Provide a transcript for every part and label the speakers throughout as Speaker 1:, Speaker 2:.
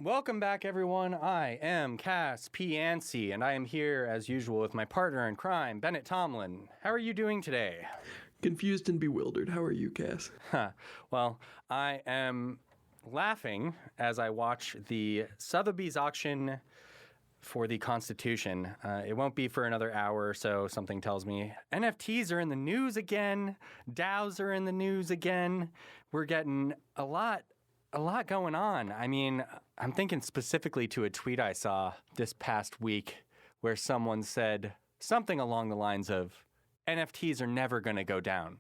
Speaker 1: Welcome back, everyone. I am Piancey, and I am here, as usual, with my partner in crime, Bennett Tomlin. How are you doing today?
Speaker 2: Confused and bewildered. How are you, Cass?
Speaker 1: Well, I am laughing as I watch the Sotheby's auction for the Constitution. It won't be for another hour or so, something tells me. NFTs are in the news again. DAOs are in the news again. We're getting a lot going on. I mean, I'm thinking specifically to a tweet I saw this past week where someone said something along the lines of, NFTs are never going to go down.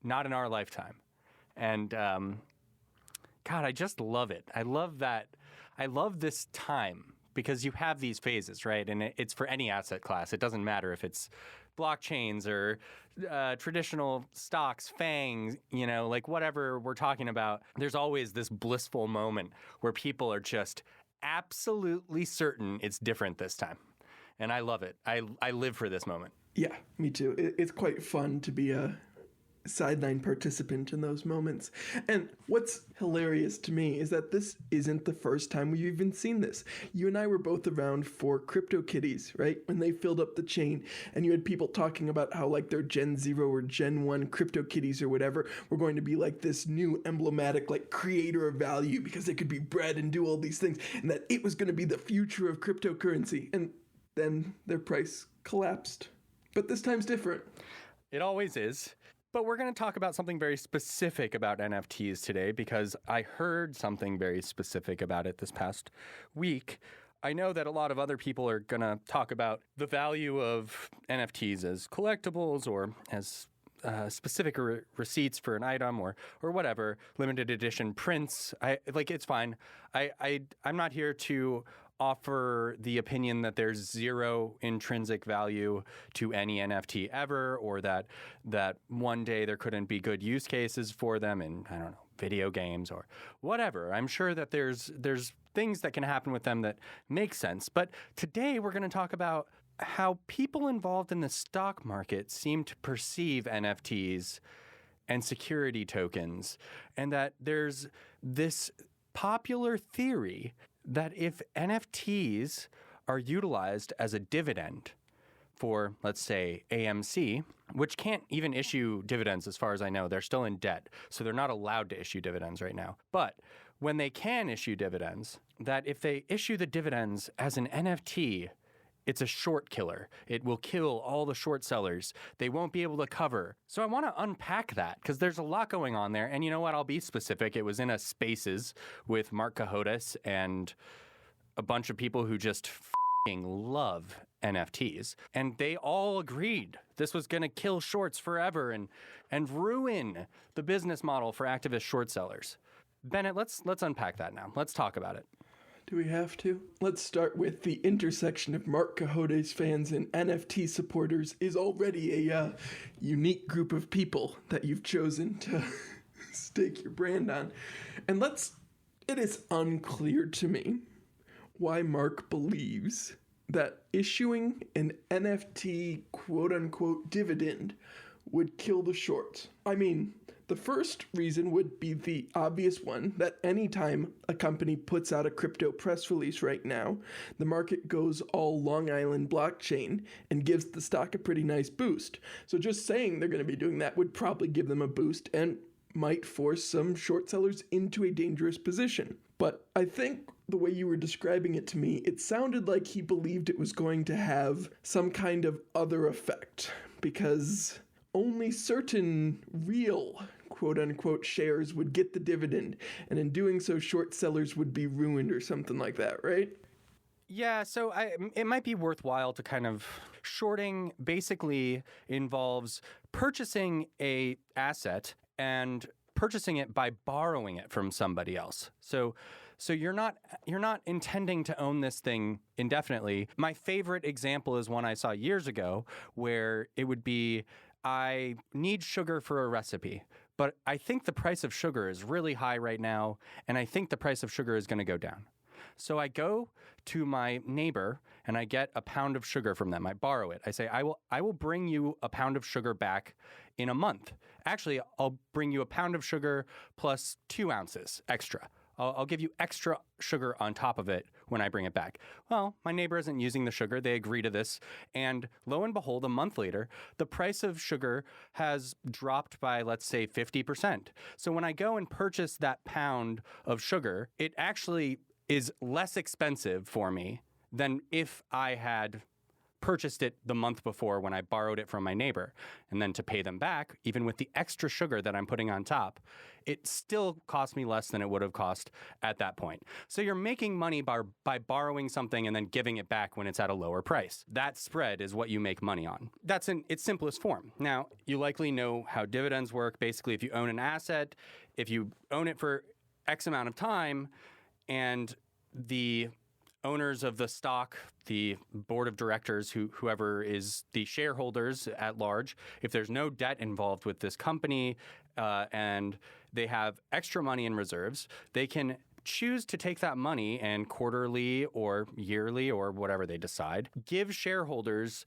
Speaker 1: Not in our lifetime. And God, I just love it. I love that. I love this time because you have these phases, right? And it's for any asset class. It doesn't matter if it's blockchains or traditional stocks, FANGs, like whatever we're talking about. There's always this blissful moment where people are just absolutely certain it's different this time. And I love it. I live for this moment.
Speaker 2: Yeah, me too. It's quite fun to be a sideline participant in those moments. And what's hilarious to me is that this isn't the first time we've even seen this. You and I were both around for CryptoKitties, right? When they filled up the chain, and you had people talking about how like their Gen 0 or Gen 1 CryptoKitties or whatever were going to be like this new emblematic like creator of value because they could be bred and do all these things, and that it was going to be the future of cryptocurrency. And then their price collapsed. But this time's different.
Speaker 1: It always is. But we're going to talk about something very specific about NFTs today because I heard something very specific about it this past week. I know that a lot of other people are going to talk about the value of NFTs as collectibles or as specific receipts for an item or whatever, limited edition prints. It's fine. I'm not here to offer the opinion that there's zero intrinsic value to any NFT ever, or that one day there couldn't be good use cases for them in, I don't know, video games or whatever. I'm sure that there's things that can happen with them that make sense. But today we're going to talk about how people involved in the stock market seem to perceive NFTs and security tokens, and that there's this popular theory that if NFTs are utilized as a dividend for, let's say, AMC, which can't even issue dividends as far as I know, they're still in debt, so they're not allowed to issue dividends right now. But when they can issue dividends, that if they issue the dividends as an NFT, it's a short killer. It will kill all the short sellers. They won't be able to cover. So I want to unpack that because there's a lot going on there. And you know what? I'll be specific. It was in a Spaces with Mark Cahotis and a bunch of people who just f***ing love NFTs. And they all agreed this was going to kill shorts forever and ruin the business model for activist short sellers. Bennett, let's unpack that now. Let's talk about it.
Speaker 2: Do we have to? Let's start with the intersection of Mark Cahotis fans and NFT supporters is already a unique group of people that you've chosen to stake your brand on. And it is unclear to me why Mark believes that issuing an NFT quote-unquote dividend would kill the shorts. I mean, the first reason would be the obvious one that anytime a company puts out a crypto press release right now, the market goes all Long Island blockchain and gives the stock a pretty nice boost. So just saying they're going to be doing that would probably give them a boost and might force some short sellers into a dangerous position. But I think the way you were describing it to me, it sounded like he believed it was going to have some kind of other effect because only certain real quote-unquote shares would get the dividend, and in doing so, short sellers would be ruined or something like that, right?
Speaker 1: Yeah, so it might be worthwhile to kind of shorting basically involves purchasing a asset and purchasing it by borrowing it from somebody else. So you're not intending to own this thing indefinitely. My favorite example is one I saw years ago where it would be, I need sugar for a recipe, but I think the price of sugar is really high right now, and I think the price of sugar is going to go down. So I go to my neighbor and I get a pound of sugar from them. I borrow it. I say, I will bring you a pound of sugar back in a month. Actually, I'll bring you a pound of sugar plus 2 ounces extra. I'll give you extra sugar on top of it when I bring it back. Well, my neighbor isn't using the sugar. They agree to this. And lo and behold, a month later, the price of sugar has dropped by, let's say, 50%. So when I go and purchase that pound of sugar, it actually is less expensive for me than if I had purchased it the month before when I borrowed it from my neighbor. And then to pay them back, even with the extra sugar that I'm putting on top, it still cost me less than it would have cost at that point. So you're making money by borrowing something and then giving it back when it's at a lower price. That spread is what you make money on. That's in its simplest form. Now, you likely know how dividends work. Basically, if you own an asset, if you own it for X amount of time, and the owners of the stock, the board of directors, whoever is the shareholders at large, if there's no debt involved with this company and they have extra money in reserves, they can choose to take that money and quarterly or yearly or whatever they decide, give shareholders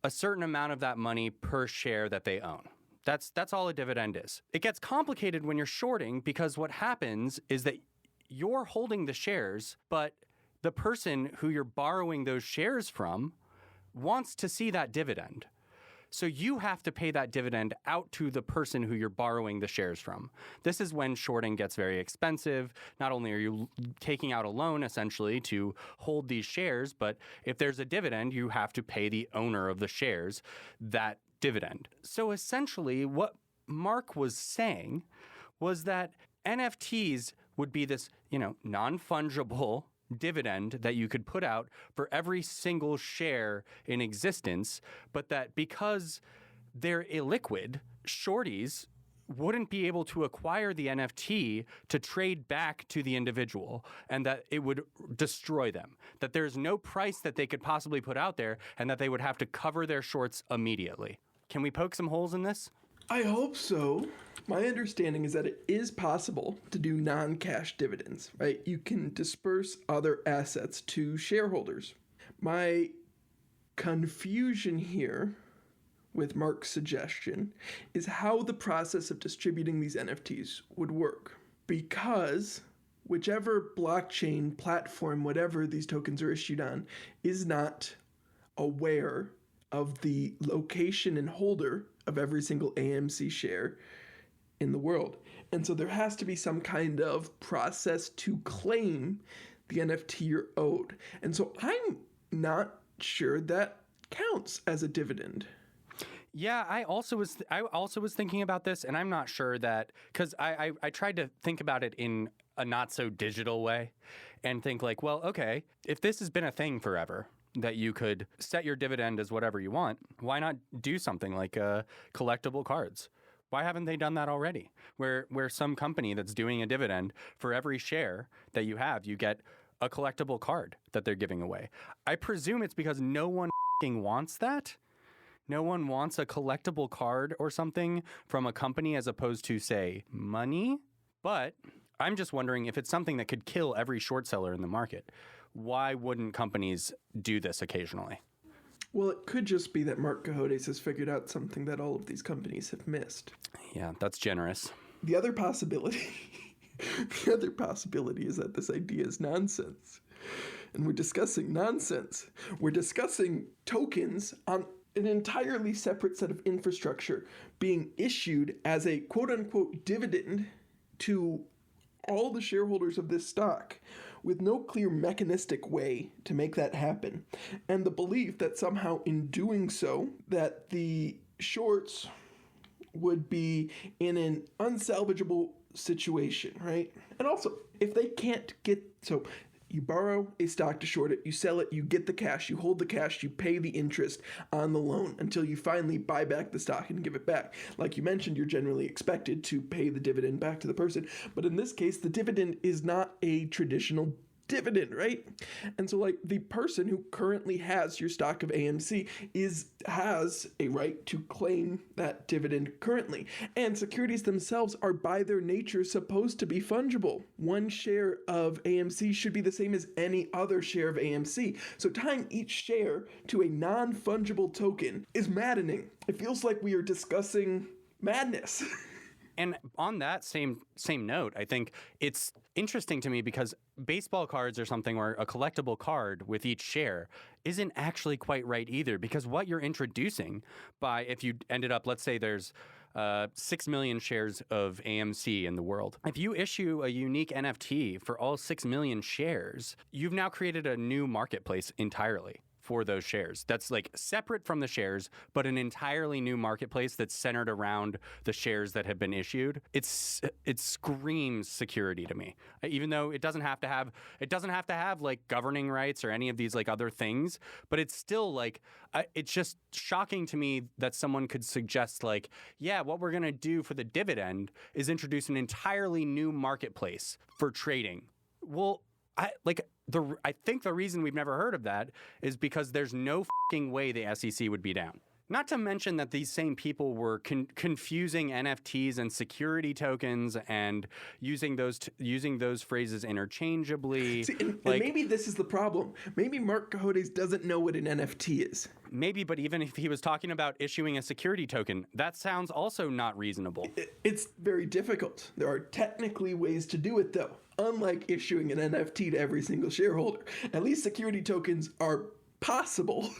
Speaker 1: a certain amount of that money per share that they own. That's all a dividend is. It gets complicated when you're shorting because what happens is that you're holding the shares, but the person who you're borrowing those shares from wants to see that dividend. So you have to pay that dividend out to the person who you're borrowing the shares from. This is when shorting gets very expensive. Not only are you taking out a loan essentially to hold these shares, but if there's a dividend, you have to pay the owner of the shares that dividend. So essentially what Mark was saying was that NFTs would be this, non-fungible dividend that you could put out for every single share in existence, but that because they're illiquid, shorties wouldn't be able to acquire the NFT to trade back to the individual, and that it would destroy them, that there's no price that they could possibly put out there, and that they would have to cover their shorts immediately. Can we poke some holes in this?
Speaker 2: I hope so. My understanding is that it is possible to do non-cash dividends, right? You can disperse other assets to shareholders. My confusion here with Mark's suggestion is how the process of distributing these NFTs would work. Because whichever blockchain platform, whatever these tokens are issued on, is not aware of the location and holder of every single AMC share in the world. And so there has to be some kind of process to claim the NFT you're owed. And so I'm not sure that counts as a dividend.
Speaker 1: Yeah, I also was thinking about this, and I'm not sure that, because I tried to think about it in a not so digital way and think like, well, okay, if this has been a thing forever, that you could set your dividend as whatever you want, why not do something like collectible cards? Why haven't they done that already? Where some company that's doing a dividend for every share that you have, you get a collectible card that they're giving away. I presume it's because no one wants that. No one wants a collectible card or something from a company as opposed to, say, money. But I'm just wondering if it's something that could kill every short seller in the market. Why wouldn't companies do this occasionally?
Speaker 2: Well, it could just be that Mark Cohodes has figured out something that all of these companies have missed.
Speaker 1: Yeah, that's generous.
Speaker 2: The other possibility is that this idea is nonsense. And we're discussing nonsense. We're discussing tokens on an entirely separate set of infrastructure being issued as a quote-unquote dividend to all the shareholders of this stock, with no clear mechanistic way to make that happen, and the belief that somehow in doing so, that the shorts would be in an unsalvageable situation, right? And also, if they can't you borrow a stock to short it, you sell it, you get the cash, you hold the cash, you pay the interest on the loan until you finally buy back the stock and give it back. Like you mentioned, you're generally expected to pay the dividend back to the person. But in this case, the dividend is not a traditional dividend, right? And so like the person who currently has your stock of AMC has a right to claim that dividend currently. And securities themselves are by their nature supposed to be fungible. One share of AMC should be the same as any other share of AMC. So tying each share to a non-fungible token is maddening. It feels like we are discussing madness.
Speaker 1: And on that same note, I think it's interesting to me because baseball cards or something, or a collectible card with each share, isn't actually quite right either. Because what you're introducing by, if you ended up, let's say there's 6 million shares of AMC in the world. If you issue a unique NFT for all 6 million shares, you've now created a new marketplace entirely for those shares. That's like separate from the shares, but an entirely new marketplace that's centered around the shares that have been issued. It screams security to me. Even though it doesn't have to have like governing rights or any of these like other things, but it's still like it's just shocking to me that someone could suggest like, yeah, what we're going to do for the dividend is introduce an entirely new marketplace for trading. Well, I think the reason we've never heard of that is because there's no fucking way the SEC would be down. Not to mention that these same people were confusing NFTs and security tokens and using those phrases interchangeably.
Speaker 2: See, and maybe this is the problem. Maybe Mark Cohodes doesn't know what an NFT is.
Speaker 1: Maybe, but even if he was talking about issuing a security token, that sounds also not reasonable.
Speaker 2: It's very difficult. There are technically ways to do it, though. Unlike issuing an NFT to every single shareholder, at least security tokens are possible.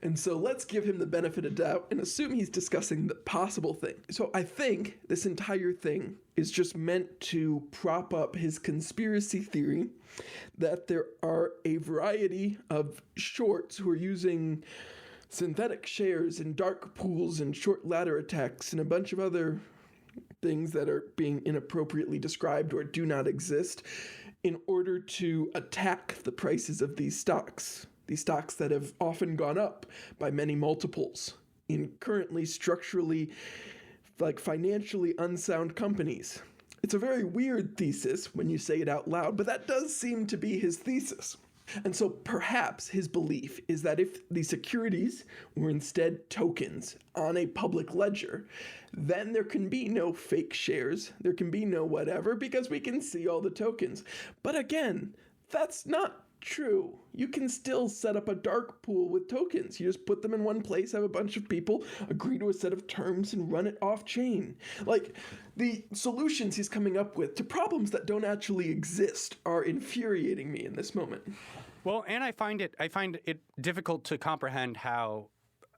Speaker 2: And so let's give him the benefit of doubt and assume he's discussing the possible thing. So I think this entire thing is just meant to prop up his conspiracy theory that there are a variety of shorts who are using synthetic shares and dark pools and short ladder attacks and a bunch of other things that are being inappropriately described or do not exist in order to attack the prices of these stocks that have often gone up by many multiples in currently structurally, like financially unsound companies. It's a very weird thesis when you say it out loud, but that does seem to be his thesis. And so perhaps his belief is that if the securities were instead tokens on a public ledger, then there can be no fake shares, there can be no whatever, because we can see all the tokens. But again, that's not true. You can still set up a dark pool with tokens. You just put them in one place, have a bunch of people agree to a set of terms and run it off chain. Like, the solutions he's coming up with to problems that don't actually exist are infuriating me in this moment.
Speaker 1: Well, and I find it difficult to comprehend how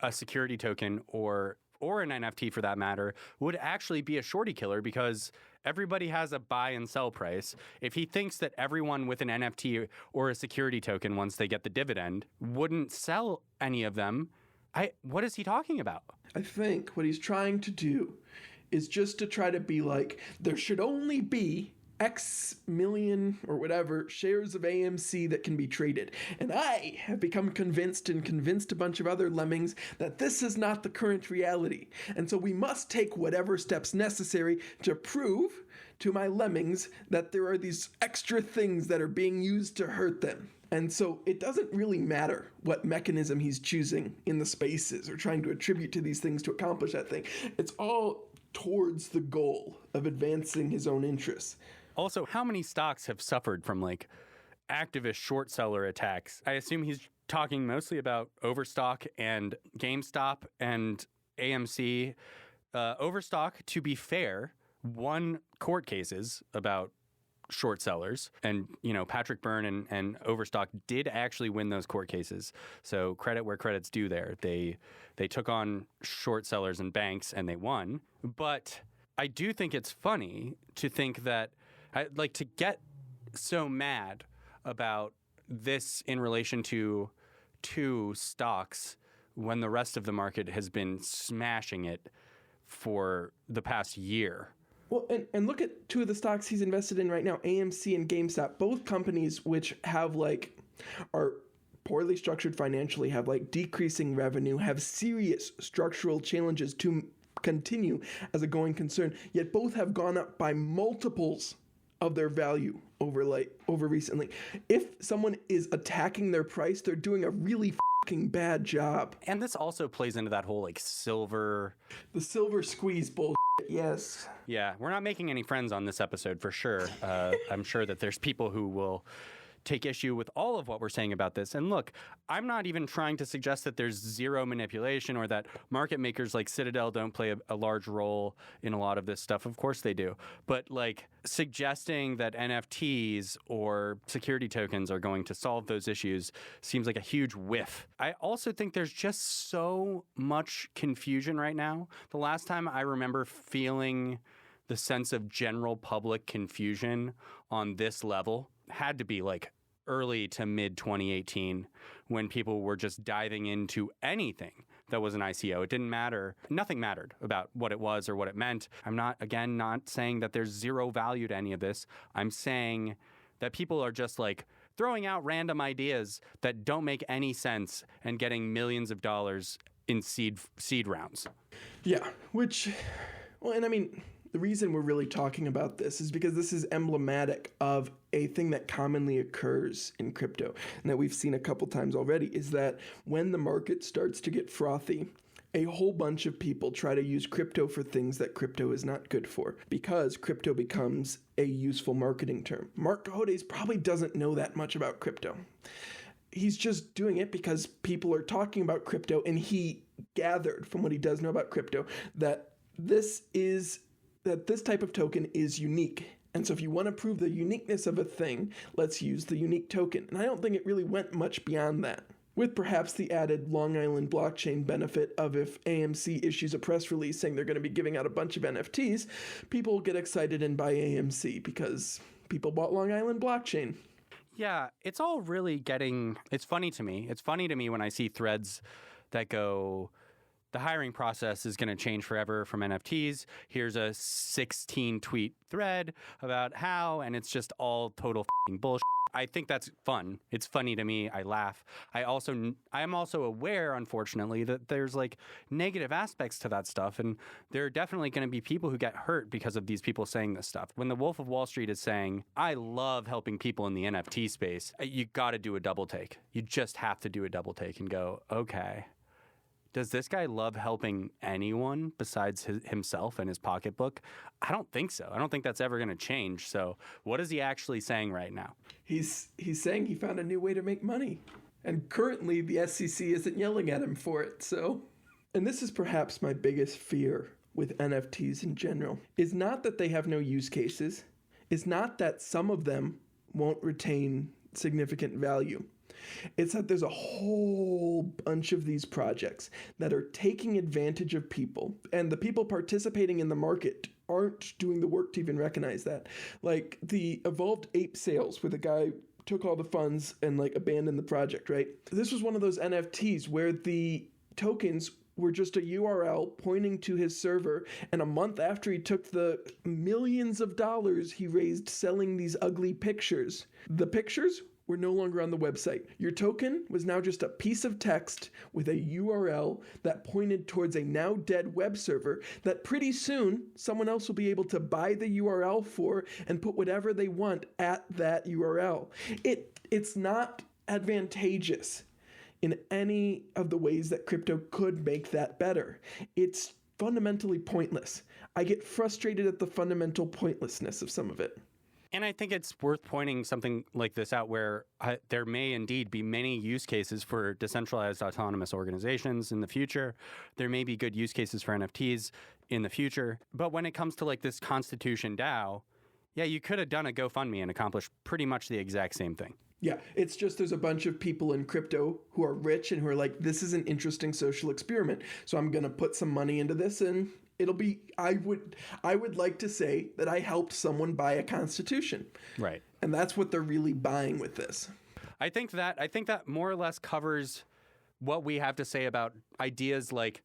Speaker 1: a security token or an NFT for that matter would actually be a shorty killer, because everybody has a buy and sell price. If he thinks that everyone with an NFT or a security token, once they get the dividend, wouldn't sell any of them, what is he talking about?
Speaker 2: I think what he's trying to do is just to try to be like, there should only be X million or whatever shares of AMC that can be traded. And I have become convinced and convinced a bunch of other lemmings that this is not the current reality. And so we must take whatever steps necessary to prove to my lemmings that there are these extra things that are being used to hurt them. And so it doesn't really matter what mechanism he's choosing in the spaces or trying to attribute to these things to accomplish that thing. It's all towards the goal of advancing his own interests.
Speaker 1: Also, how many stocks have suffered from like activist short seller attacks? I assume he's talking mostly about Overstock and GameStop and AMC. Overstock, to be fair, won court cases about short sellers, and Patrick Byrne and Overstock did actually win those court cases. So credit where credit's due there. They took on short sellers and banks and they won. But I do think it's funny to think that to get so mad about this in relation to two stocks when the rest of the market has been smashing it for the past year.
Speaker 2: Well, and look at two of the stocks he's invested in right now, AMC and GameStop, both companies which have are poorly structured financially, have decreasing revenue, have serious structural challenges to continue as a going concern, yet both have gone up by multiples of their value over recently. If someone is attacking their price, they're doing a really fucking bad job.
Speaker 1: And this also plays into that whole silver...
Speaker 2: The silver squeeze bullshit, yes.
Speaker 1: Yeah, we're not making any friends on this episode for sure. I'm sure that there's people who will take issue with all of what we're saying about this. And look, I'm not even trying to suggest that there's zero manipulation or that market makers like Citadel don't play a large role in a lot of this stuff. Of course they do. But like suggesting that NFTs or security tokens are going to solve those issues seems like a huge whiff. I also think there's just so much confusion right now. The last time I remember feeling the sense of general public confusion on this level had to be like early to mid 2018 when people were just diving into anything that was an ICO. It didn't matter. Nothing mattered about what it was or what it meant. I'm not saying that there's zero value to any of this. I'm saying that people are just like throwing out random ideas that don't make any sense and getting millions of dollars in seed rounds.
Speaker 2: Yeah, and I mean, the reason we're really talking about this is because this is emblematic of a thing that commonly occurs in crypto and that we've seen a couple times already, is that when the market starts to get frothy, a whole bunch of people try to use crypto for things that crypto is not good for because crypto becomes a useful marketing term. Mark Cohodes probably doesn't know that much about crypto. He's just doing it because people are talking about crypto, and he gathered from what he does know about crypto that this type of token is unique. And so if you want to prove the uniqueness of a thing, let's use the unique token. And I don't think it really went much beyond that, with perhaps the added Long Island blockchain benefit of if AMC issues a press release saying they're going to be giving out a bunch of NFTs, people get excited and buy AMC because people bought Long Island blockchain.
Speaker 1: Yeah, it's all really it's funny to me. It's funny to me when I see threads that go, the hiring process is going to change forever from NFTs. Here's a 16-tweet thread about how, and it's just all total f***ing bullshit. I think that's fun. It's funny to me. I laugh. I'm also aware, unfortunately, that there's like negative aspects to that stuff, and there are definitely going to be people who get hurt because of these people saying this stuff. When the Wolf of Wall Street is saying, I love helping people in the NFT space, you got to do a double take. You just have to do a double take and go, okay, does this guy love helping anyone besides himself and his pocketbook? I don't think so. I don't think that's ever going to change. So what is he actually saying right now?
Speaker 2: He's saying he found a new way to make money. And currently the SEC isn't yelling at him for it. And this is perhaps my biggest fear with NFTs in general, is not that they have no use cases. It's not that some of them won't retain significant value. It's that there's a whole bunch of these projects that are taking advantage of people, and the people participating in the market aren't doing the work to even recognize that. Like the Evolved Ape sales, where the guy took all the funds and like abandoned the project, right? This was one of those NFTs where the tokens were just a URL pointing to his server, and a month after he took the millions of dollars he raised selling these ugly pictures, the pictures were no longer on the website. Your token was now just a piece of text with a URL that pointed towards a now dead web server that pretty soon someone else will be able to buy the URL for and put whatever they want at that URL. It's not advantageous in any of the ways that crypto could make that better. It's fundamentally pointless. I get frustrated at the fundamental pointlessness of some of it.
Speaker 1: And I think it's worth pointing something like this out where there may indeed be many use cases for decentralized autonomous organizations in the future. There may be good use cases for NFTs in the future. But when it comes to like this Constitution DAO, yeah, you could have done a GoFundMe and accomplished pretty much the exact same thing.
Speaker 2: Yeah, it's just there's a bunch of people in crypto who are rich and who are like, this is an interesting social experiment, so I'm going to put some money into this and it'll be, I would like to say that I helped someone buy a constitution.
Speaker 1: Right.
Speaker 2: And that's what they're really buying with this.
Speaker 1: I think that more or less covers what we have to say about ideas like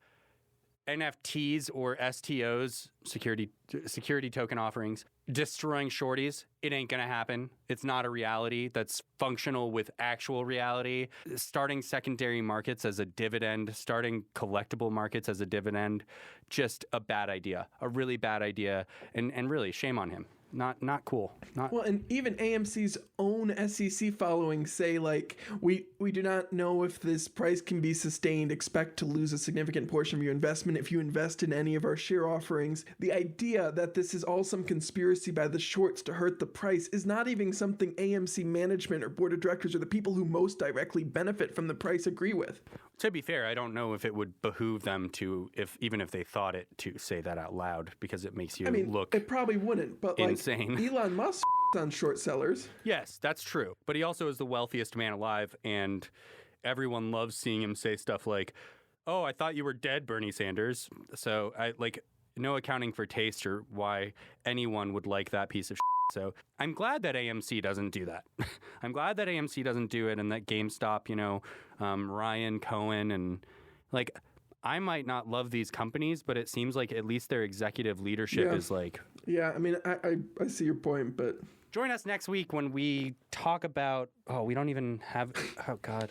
Speaker 1: NFTs or STOs, security token offerings, destroying shorties. It ain't going to happen. It's not a reality that's functional with actual reality. Starting secondary markets as a dividend, starting collectible markets as a dividend, just a bad idea, a really bad idea. And really, shame on him. Not cool. Not
Speaker 2: Well, and even AMC's own SEC following say, like, we do not know if this price can be sustained. Expect to lose a significant portion of your investment if you invest in any of our share offerings. The idea that this is all some conspiracy by the shorts to hurt the price is not even something AMC management or board of directors or the people who most directly benefit from the price agree with.
Speaker 1: To be fair, I don't know if it would behoove them to, even if they thought it, to say that out loud, because it makes you look
Speaker 2: it probably wouldn't, but
Speaker 1: insane.
Speaker 2: Like Elon Musk on short sellers.
Speaker 1: Yes, that's true. But he also is the wealthiest man alive, and everyone loves seeing him say stuff like, "Oh, I thought you were dead, Bernie Sanders." So no accounting for taste or why anyone would like that piece of shit. So I'm glad that AMC doesn't do that. I'm glad that AMC doesn't do it, and that GameStop, Ryan Cohen, and I might not love these companies, but it seems like at least their executive leadership is like.
Speaker 2: Yeah, I mean, I see your point, but.
Speaker 1: Join us next week when we talk about. Oh, we don't even have. Oh God.